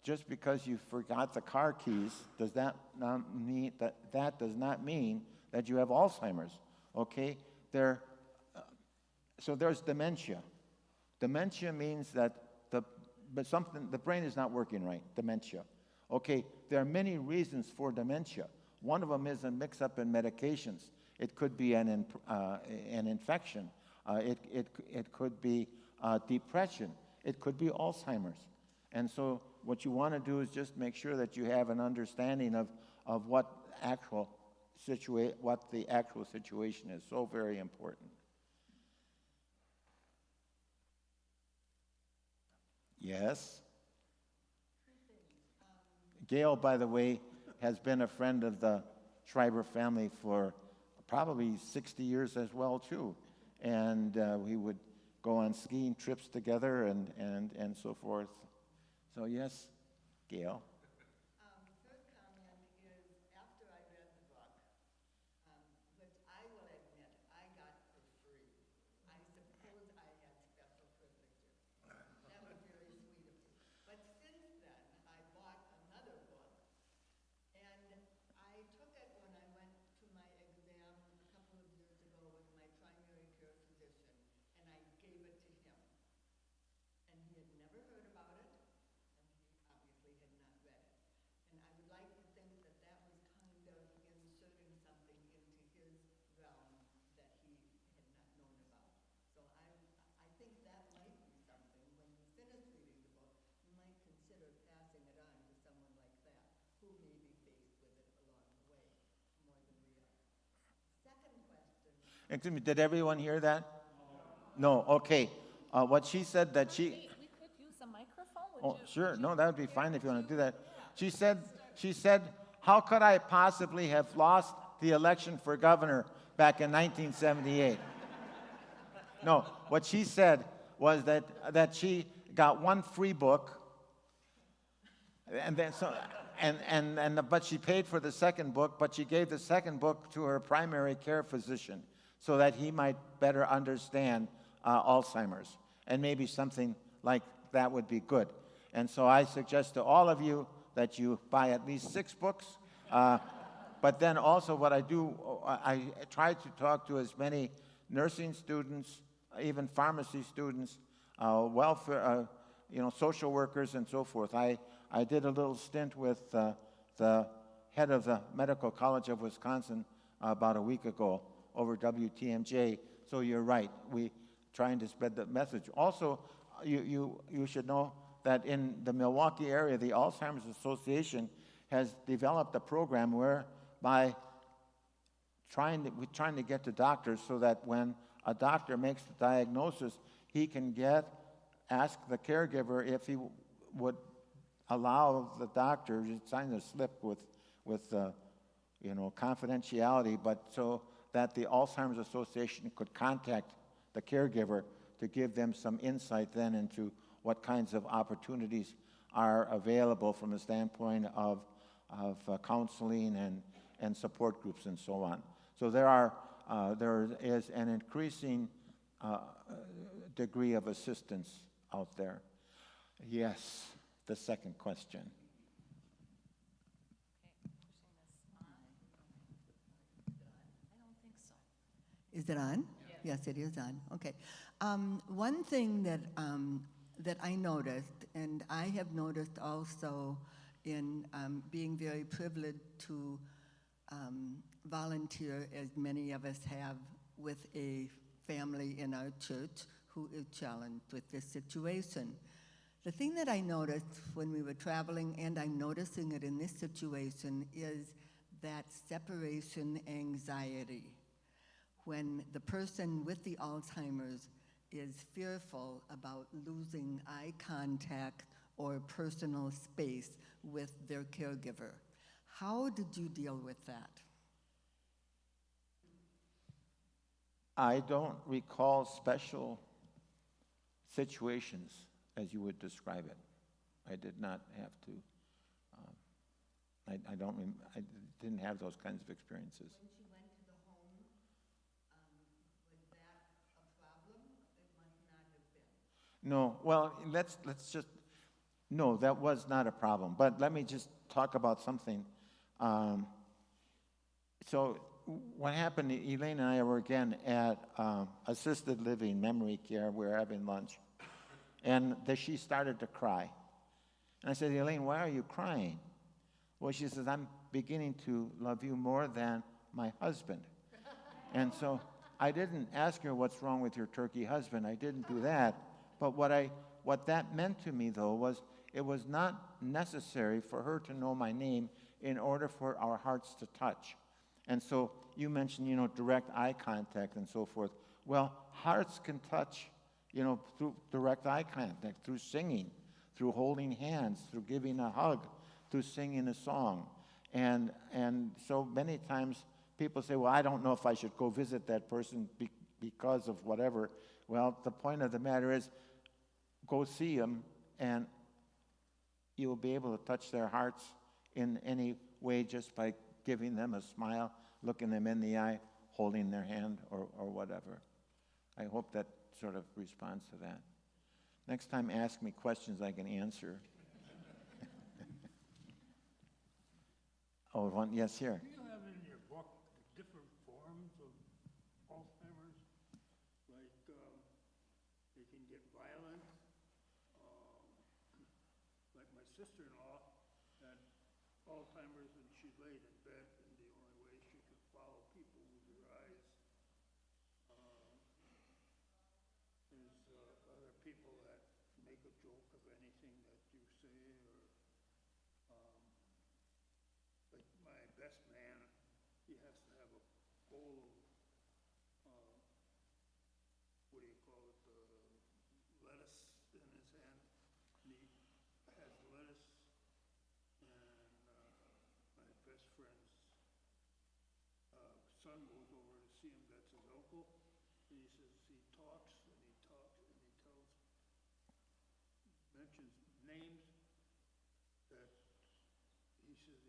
just because you forgot the car keys, does that not mean that does not mean that you have Alzheimer's? Okay, so there's dementia. Dementia means that the brain is not working right. Dementia. Okay, there are many reasons for dementia. One of them is a mix-up in medications. It could be an infection. It could be depression. It could be Alzheimer's. And so what you want to do is just make sure that you have an understanding of what the actual situation is. So very important. Yes? Gail, by the way, has been a friend of the Schreiber family for probably 60 years as well, too. And we would go on skiing trips together and so forth. So yes, Gail. First comment is, after I read the book, which I will admit I got for free. I suppose I had special privileges. That was very sweet of you. But since then, I bought another book, and I took it when I went to my exam a couple of years ago with my primary care physician, and I gave it to him. And he had never heard about it, and he obviously had not read it. And I would like to think that that was kind of inserting something into his realm that he had not known about. So I think that might be something. When you finish reading the book, you might consider passing it on to someone like that who may be faced with it along the way more than we are. Second question. Excuse me, did everyone hear that? No, okay. What she said that she... We could use a microphone. Oh, sure. No, that would be fine if you want to do that. She said, how could I possibly have lost the election for governor back in 1978? No, what she said was that she got one free book, and then but she paid for the second book, but she gave the second book to her primary care physician so that he might better understand Alzheimer's, and maybe something like that would be good. And so I suggest to all of you that you buy at least 6 books. But then also what I do, I try to talk to as many nursing students, even pharmacy students, welfare, social workers and so forth. I did a little stint with the head of the Medical College of Wisconsin about a week ago over WTMJ. So you're right, we trying to spread the message. Also, you should know that in the Milwaukee area, the Alzheimer's Association has developed a program whereby we're trying to get to doctors so that when a doctor makes the diagnosis, he can ask the caregiver if he would allow the doctor to sign a slip with confidentiality, but so that the Alzheimer's Association could contact the caregiver to give them some insight then into what kinds of opportunities are available from the standpoint of counseling and support groups and so on. So there is an increasing degree of assistance out there. Yes, the second question. Is it on? Yes, it is on. Okay. One thing that I noticed, and I have noticed also in being very privileged to volunteer, as many of us have, with a family in our church who is challenged with this situation. The thing that I noticed when we were traveling, and I'm noticing it in this situation, is that separation anxiety. When the person with the Alzheimer's is fearful about losing eye contact or personal space with their caregiver. How did you deal with that? I don't recall special situations as you would describe it. I did not have to. I didn't have those kinds of experiences. When she went to the home, was that a problem? It must not have been. No. Well, let's just. No, that was not a problem. But let me just talk about something. So what happened, Elaine and I were again at assisted living, memory care. We were having lunch. And she started to cry. And I said, Elaine, why are you crying? Well, she says, I'm beginning to love you more than my husband. And so I didn't ask her what's wrong with your turkey husband. I didn't do that. But what that meant to me, though, was it was not necessary for her to know my name in order for our hearts to touch. And so you mentioned, direct eye contact and so forth. Well, hearts can touch, through direct eye contact, through singing, through holding hands, through giving a hug, through singing a song. And so many times people say, well, I don't know if I should go visit that person because of whatever. Well, the point of the matter is, go see them, and you will be able to touch their hearts in any way just by giving them a smile, looking them in the eye, holding their hand, or whatever. I hope that sort of responds to that. Next time, ask me questions I can answer. Oh, yes, here. Do you have in your book different forms of Alzheimer's? Like, they can get violent. Like my sister-in-law had Alzheimer's and she laid in bed, and the only way she could follow people with her eyes. There's other people that make a joke of anything that you say, or like my best man, he has to have a bowl of, what do you call it, lettuce in his hand. And he has lettuce, and my best friend's son goes over to see him, that's his uncle. And he says he talks and he talks and he mentions names that he says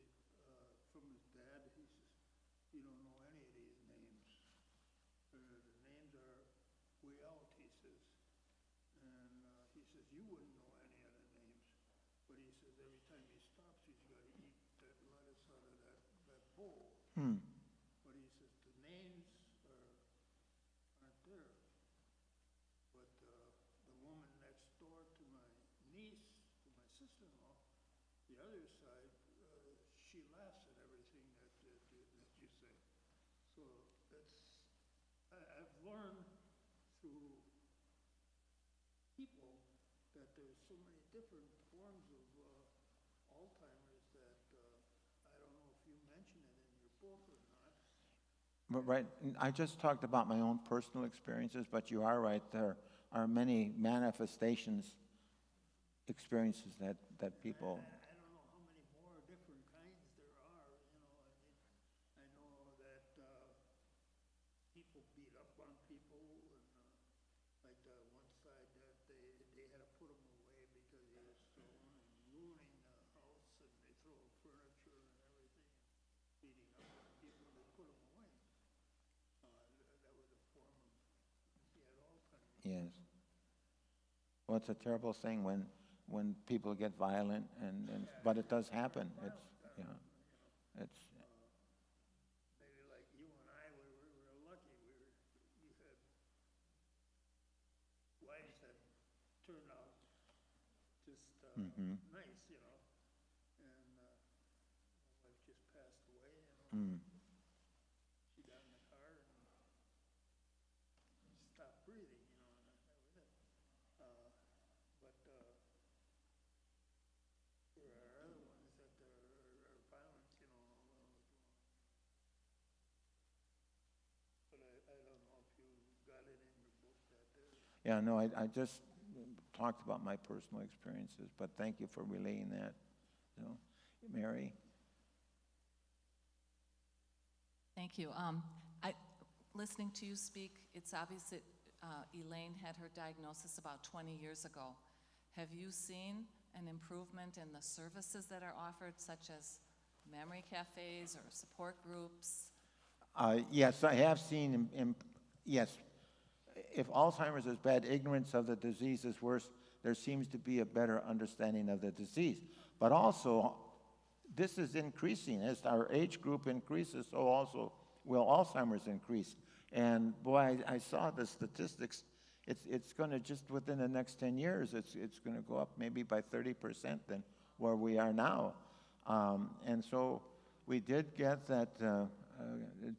from his dad, he says, you don't know any of these names. The names are way out, he says. And he says, you wouldn't know any of the names. But he says every time he stops, he's got to eat that lettuce out of that bowl. But he says the names aren't there. But the woman next door to my niece, to my sister-in-law, the other side, she laughs at everything that you say. So I've learned through people that there's so many different forms of Alzheimer's that I don't know if you mention it in your book or not. But right, I just talked about my own personal experiences, but you are right. There are many manifestations, experiences that people. I don't know how many more different kinds there are. I know that people beat up on people, and like the one side that they had to put him away because he was throwing and ruining the house, and they throw furniture and everything, beating up on people. They put him away. That was a form of, he had Alzheimer's. Yes. Well, it's a terrible thing when people get violent, but it does happen. It's Maybe like you and I, we were lucky. We had wives that turned out just nice, And my wife just passed away, She got in the car and stopped breathing, and that was it. But there are other ones that are violent, But I don't know if you got it in your book that there. Yeah, no, I just talked about my personal experiences, but thank you for relaying that. Mary? Thank you. Listening to you speak, it's obvious that Elaine had her diagnosis about 20 years ago. Have you seen an improvement in the services that are offered, such as memory cafes or support groups? Yes, I have seen, yes, if Alzheimer's is bad, ignorance of the disease is worse. There seems to be a better understanding of the disease. But also, this is increasing. As our age group increases, so also will Alzheimer's increase. And boy, I saw the statistics. It's going to, just within the next 10 years, it's going to go up maybe by 30% than where we are now. And so we did get that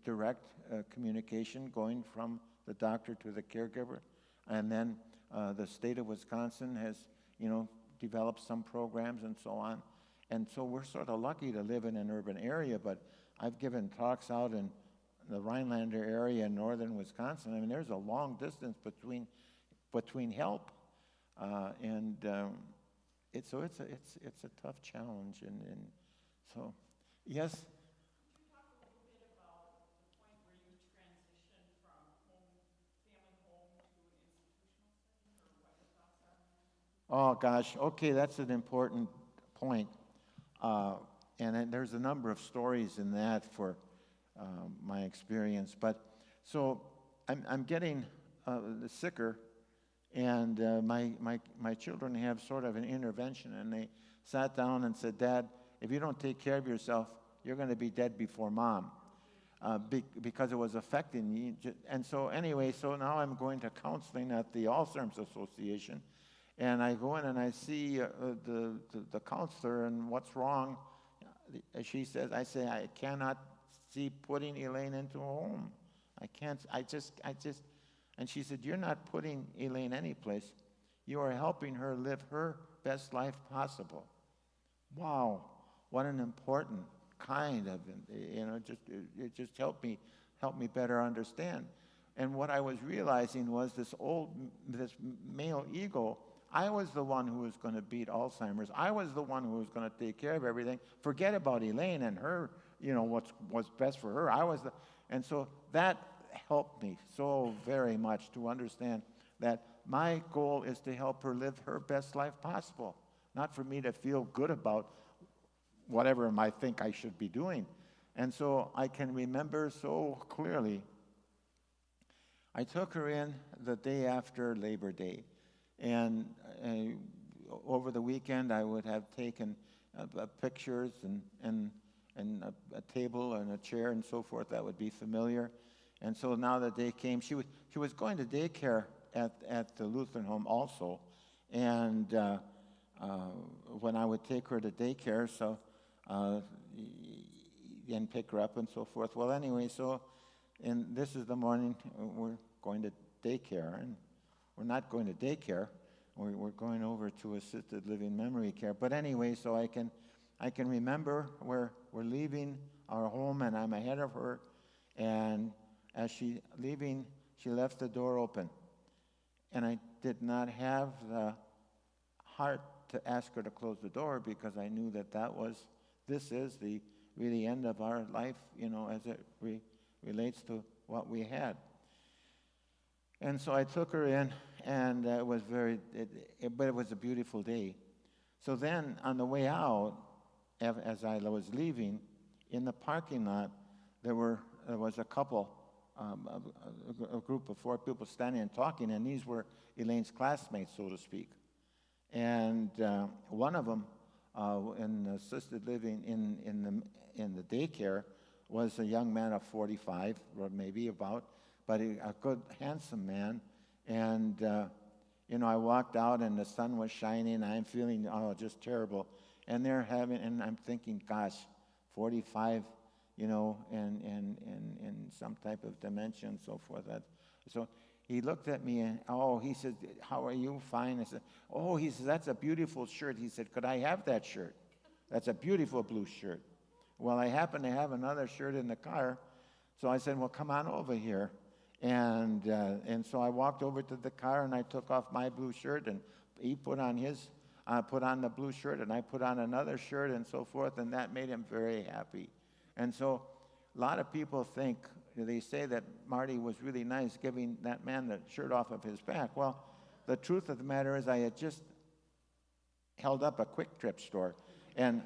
direct communication going from the doctor to the caregiver. And then the state of Wisconsin has, developed some programs and so on. And so we're sort of lucky to live in an urban area, but I've given talks out in the Rhinelander area in northern Wisconsin. I mean, there's a long distance between help, it's a tough challenge, and so yes. Could you talk a little bit about the point where you transitioned from family home to an institutional setting, or what your thoughts are on that? Oh gosh, okay, that's an important point, and then there's a number of stories in that for my experience. But so I'm getting sicker, and my children have sort of an intervention, and they sat down and said, "Dad, if you don't take care of yourself, you're going to be dead before Mom," because it was affecting me. And so anyway, so now I'm going to counseling at the Alzheimer's Association, and I go in and I see the counselor, and what's wrong? She says, I say, I cannot see putting Elaine into a home. I can't, I just, and she said, you're not putting Elaine anyplace. You are helping her live her best life possible. Wow, what an important kind of, it just helped me better understand. And what I was realizing was this male ego. I was the one who was going to beat Alzheimer's. I was the one who was going to take care of everything. Forget about Elaine and her, what's best for her. And so that helped me so very much to understand that my goal is to help her live her best life possible, not for me to feel good about whatever I think I should be doing. And so I can remember so clearly, I took her in the day after Labor Day. And over the weekend, I would have taken pictures and a table and a chair and so forth that would be familiar. And so now the day came. She was going to daycare at the Lutheran home also. And when I would take her to daycare, so and pick her up and so forth. Well, anyway, and this is the morning we're going to daycare, and we're not going to daycare. We're going over to assisted living memory care. But anyway, so I can remember where we're leaving our home, and I'm ahead of her. And as she left the door open. And I did not have the heart to ask her to close the door, because I knew this is the really end of our life, as it relates to what we had. And so I took her in, and it was but it was a beautiful day. So then on the way out, as I was leaving, in the parking lot, there was a couple, a group of 4 people standing and talking, and these were Elaine's classmates, so to speak. And one of them, in assisted living in the daycare, was a young man of 45, or maybe about, but a good, handsome man. And, I walked out, and the sun was shining. I'm feeling, just terrible. And and I'm thinking, gosh, 45, and some type of dementia and so forth. So he looked at me, and, he said, how are you? Fine. I said, he says, that's a beautiful shirt. He said, could I have that shirt? That's a beautiful blue shirt. Well, I happen to have another shirt in the car, so I said, well, come on over here. And so I walked over to the car, and I took off my blue shirt, and he put on the blue shirt, and I put on another shirt and so forth, and that made him very happy. And so a lot of people they say that Marty was really nice giving that man the shirt off of his back. Well, the truth of the matter is I had just held up a Quick Trip store, and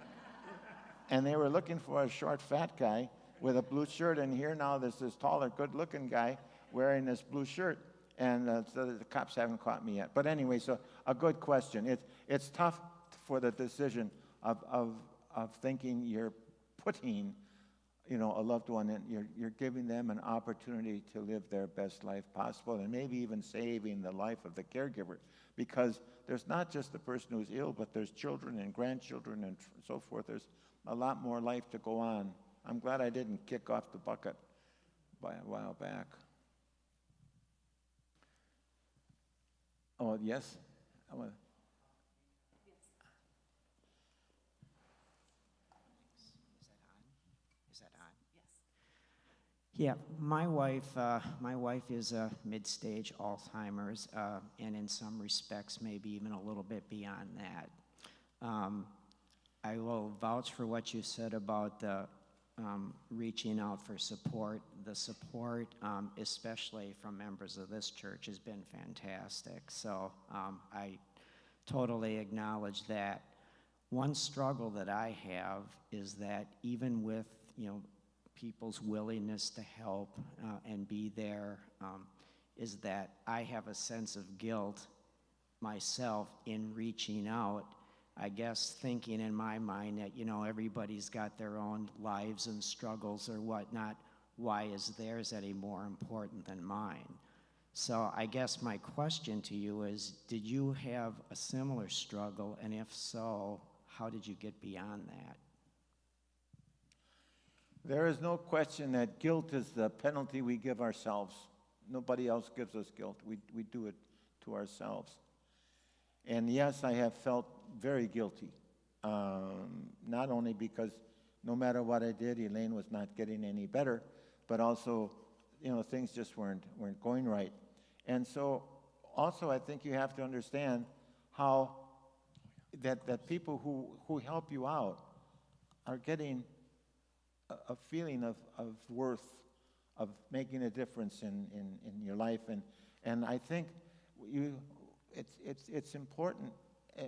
they were looking for a short, fat guy with a blue shirt, and here now there's this taller, good-looking guy wearing this blue shirt. and so the cops haven't caught me yet. But anyway, so a good question. It's tough for the decision of thinking you're putting, a loved one in, you're giving them an opportunity to live their best life possible, and maybe even saving the life of the caregiver, because there's not just the person who's ill, but there's children and grandchildren and so forth. There's a lot more life to go on. I'm glad I didn't kick off the bucket by a while back. Oh, yes? Is that on? Yeah, my wife is mid-stage Alzheimer's, and in some respects, maybe even a little bit beyond that. I will vouch for what you said about the reaching out for support. The support, especially from members of this church, has been fantastic. So I totally acknowledge that. One struggle that I have is that even with, people's willingness to help and be there, is that I have a sense of guilt myself in reaching out. I guess thinking in my mind that, everybody's got their own lives and struggles or whatnot. Why is theirs any more important than mine? So I guess my question to you is, did you have a similar struggle? And if so, how did you get beyond that? There is no question that guilt is the penalty we give ourselves. Nobody else gives us guilt. We do it to ourselves. And yes, I have felt very guilty, not only because no matter what I did, Elaine was not getting any better, but also, things just weren't going right. And so also I think you have to understand how that people who help you out are getting a feeling of worth, of making a difference in your life. And I think it's important.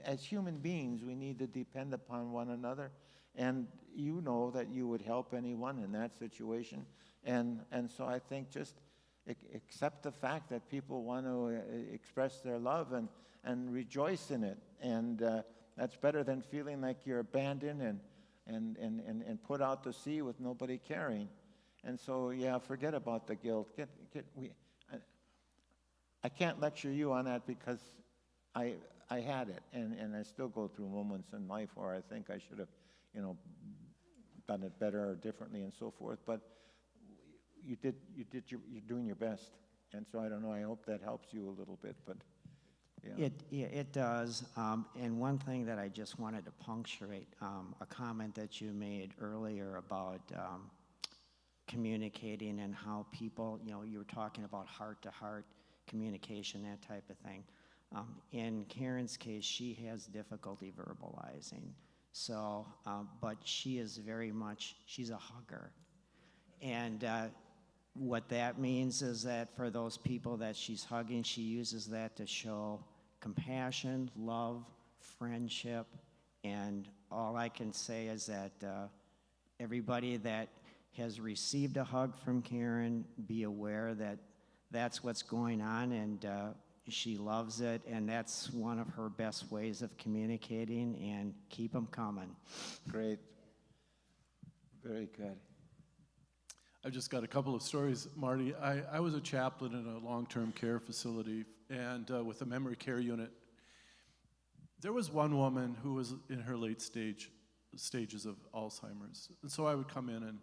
As human beings, we need to depend upon one another. And you know that you would help anyone in that situation. And so I think just accept the fact that people want to express their love and rejoice in it. And that's better than feeling like you're abandoned and put out to sea with nobody caring. And so, yeah, forget about the guilt. I can't lecture you on that because I had it, and I still go through moments in life where I think I should have, done it better or differently and so forth. But you're doing your best, and so I don't know. I hope that helps you a little bit, but yeah. It does. And one thing that I just wanted to punctuate, a comment that you made earlier about communicating and how people, you were talking about heart-to-heart communication, that type of thing. In Karen's case, she has difficulty verbalizing. So, but she is she's a hugger. And what that means is that for those people that she's hugging, she uses that to show compassion, love, friendship, and all I can say is that everybody that has received a hug from Karen, be aware that that's what's going on, and she loves it, and that's one of her best ways of communicating, and keep them coming. Great. Very good. I've just got a couple of stories, Marty. I was a chaplain in a long-term care facility and with a memory care unit. There was one woman who was in her late stages of Alzheimer's. And so I would come in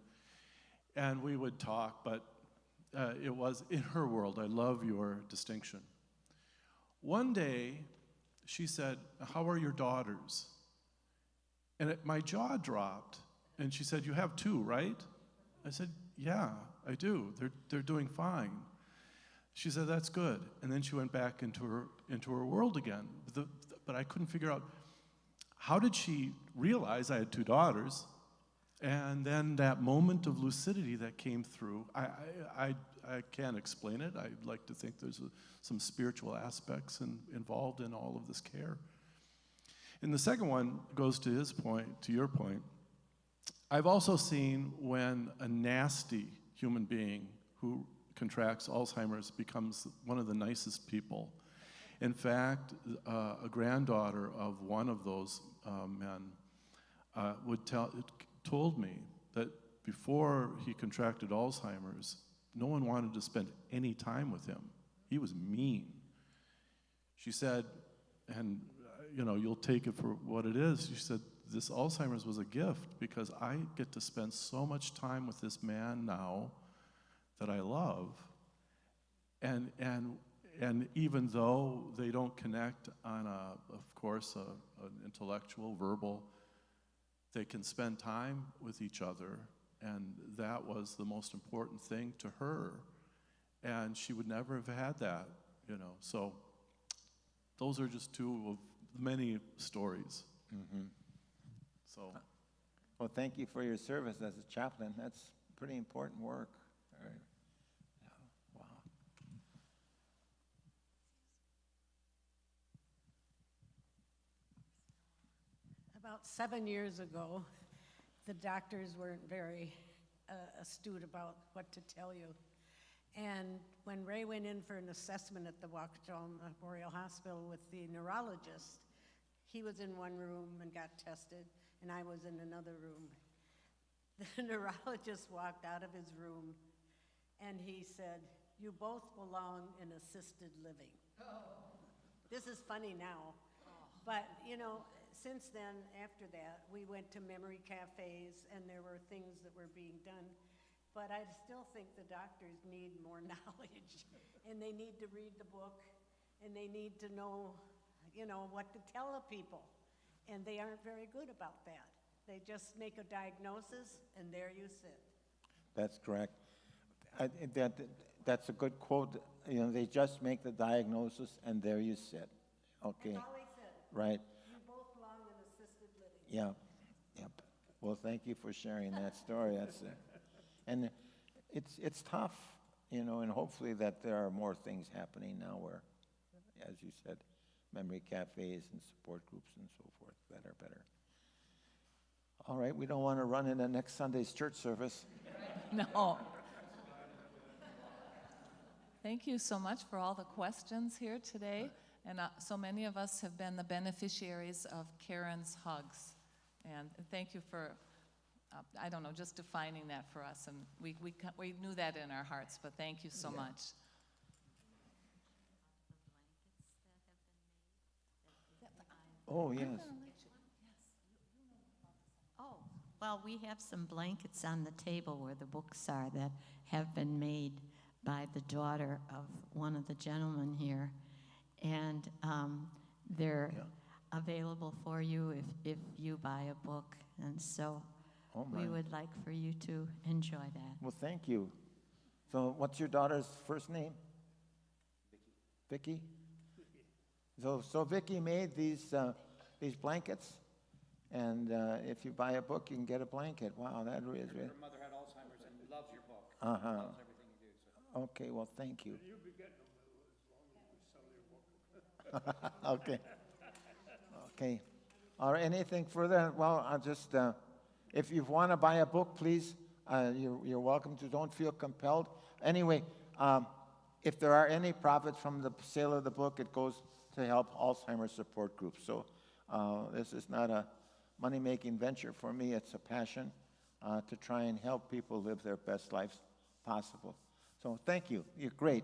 and we would talk, but it was in her world. I love your distinction. One day, she said, "How are your daughters?" And my jaw dropped, and she said, "You have two, right?" I said, "Yeah, I do. They're doing fine." She said, "That's good." And then she went back into her world again. But I couldn't figure out, how did she realize I had two daughters? And then that moment of lucidity that came through, I can't explain it. I'd like to think there's some spiritual aspects involved in all of this care. And the second one goes to your point. I've also seen when a nasty human being who contracts Alzheimer's becomes one of the nicest people. In fact, a granddaughter of one of those men told me that before he contracted Alzheimer's, no one wanted to spend any time with him. He was mean. She said, and you'll take it for what it is. She said, this Alzheimer's was a gift because I get to spend so much time with this man now that I love. And even though they don't connect on an intellectual, verbal, they can spend time with each other. And that was the most important thing to her. And she would never have had that, So those are just two of many stories. Mm-hmm. So, Well, thank you for your service as a chaplain. That's pretty important work. All right. Yeah. Wow. About 7 years ago, the doctors weren't very astute about what to tell you. And when Ray went in for an assessment at the Waukesha Memorial Hospital with the neurologist, he was in one room and got tested, and I was in another room. The neurologist walked out of his room, and he said, "You both belong in assisted living." This is funny now, but since then, after that, we went to memory cafes, and there were things that were being done. But I still think the doctors need more knowledge, and they need to read the book, and they need to know, what to tell the people. And they aren't very good about that. They just make a diagnosis, and there you sit. That's correct. That's a good quote. They just make the diagnosis, and there you sit. Okay. That's all they said. Right. You both belong in assisted living. Yeah. Yep. Well, thank you for sharing that story. That's and it's tough, and hopefully that there are more things happening now where, as you said, memory cafes and support groups and so forth that are better. All right, we don't want to run into next Sunday's church service. No. Thank you so much for all the questions here today. And so many of us have been the beneficiaries of Karen's hugs. And thank you for, just defining that for us. And we knew that in our hearts, but thank you so much. Oh, yes. Oh, well, we have some blankets on the table where the books are that have been made by the daughter of one of the gentlemen here. And they're available for you if you buy a book. And so we would like for you to enjoy that. Well, thank you. So what's your daughter's first name? Vicky. So Vicky made these blankets, and if you buy a book, you can get a blanket. Wow, that is really. Her mother had Alzheimer's and loves your book. Uh-huh. Loves everything you do. So. Okay, well, thank you. You'll be getting them as long as you sell your book. Okay. Okay. All right, anything further? Well, I'll just, if you want to buy a book, please, you're welcome to. Don't feel compelled. Anyway, if there are any profits from the sale of the book, it goes to help Alzheimer's support groups. So this is not a money-making venture for me. It's a passion to try and help people live their best lives possible. So thank you. You're great.